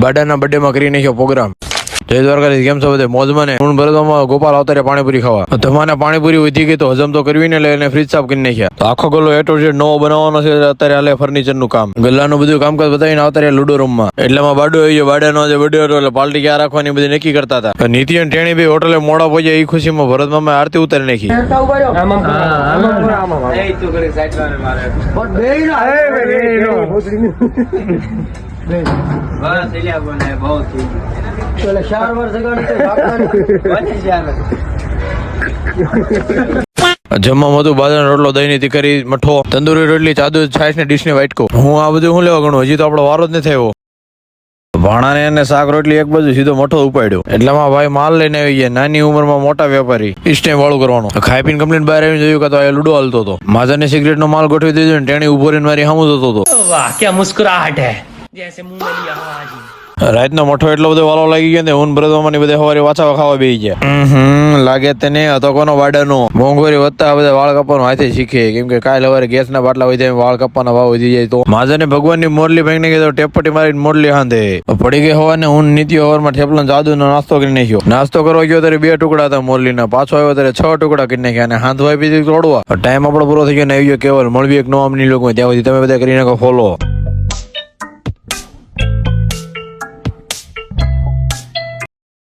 બાડાના birthday માં કરી નાખ્યો પ્રોગ્રામ. જય દ્વારકાધીશ, કેમ છો બધે? મોજમાં ને? હું ભરતમાં ગોપાલ આવતા પાણીપુરી ખાવા. તમારે પાણીપુરી વધી ગઈ તો હજમ તો કરવી ને, એટલે ફ્રીજ સાફ કરી નાખ્યા. તો આખો ગલ્લો એટો છે નવો બનાવવાનો છે. અત્યારે હાલે ફર્નિચર નું કામ, ગલ્લાનું બધું કામકાજ બતાવીને આવતા રહ્યા લુડો રૂમમાં. એટલામાં બાડો આવી ગયો. બાડાનો જે બર્થડે હતો એટલે પાર્ટી ક્યાં રાખવાની બધી નક્કી કરતા હતા. નીતિ અને ટેણી ભાઈ હોટલે મોડા પહોંચ્યા. એ ખુશીમાં ભરતમાં આરતી ઉતારી નાખી. જમવામાં હતું બાજરાનો રોટલો, દહીં ની તીખરી, મઠો, તંદુરી રોટલી, ચાદુ, છાશ ને ડીશ ને વાટકો. હું આ બધું હું લેવા ગણું? હજી તો આપણો વારો જ નથી થયો. ભાણાને અને શાક રોટલી એક બાજુ, સીધો મઠો ઉપાડ્યો. એટલામાં ભાઈ માલ લઈને આવી ગયા. નાની ઉંમરમાં મોટા વેપારી, ઈસ્ટેમ વાળું કરવાનું. ખાઈ પીને કમ્પ્લીટ બહાર આવીને જોયું કે તો આ લુડો હાલતો હતો. માજાને સિગરેટ નો માલ ગોઠવી દીધો ને ટેણી ઉભો રહીને મારી સામું જોતો હતો. વાહ ક્યા મુસ્કુરાહટ હે, જૈસે મુંહ में लिया आवाज. રાતનો મઠો એટલો બધો વાલો લાગી ગયો ને હું ભરતમાની બધે સવારે વાછા ખાવા બેસી ગયા. લાગે તેને હતો કોનો બાડાનો. મોંઘવારી વધતા બધા વાળ કાપવાનો હાથે શીખે, કેમ કે કાલ સવારે ગેસ ના બાટલા હોય વાળ કાપવાના ભાવ વધી જાય. તો માજાને ભગવાન ની મોરલી ભાઈ કીધું ટેપટી મારીને મોરલી હાંધે પડી ગઈ. હોવા ને હું નીતિ હવારમાં ઠેપલા જાદુ નો નાસ્તો કરી નાખ્યો. નાસ્તો કરવા ગયો ત્યારે 2 ટુકડા હતા મોરલી ના. પાછો આવ્યો ત્યારે 6 ટુકડા કરી નાખ્યા. અને હાંધવા પીધી તોડવા. ટાઈમ આપણો પૂરો થઈ ગયો ને આવી ગયો કેવલ. મળવી એક નવા અમની લોકો. ત્યાં સુધી તમે બધા કરી નાખો ફોલો.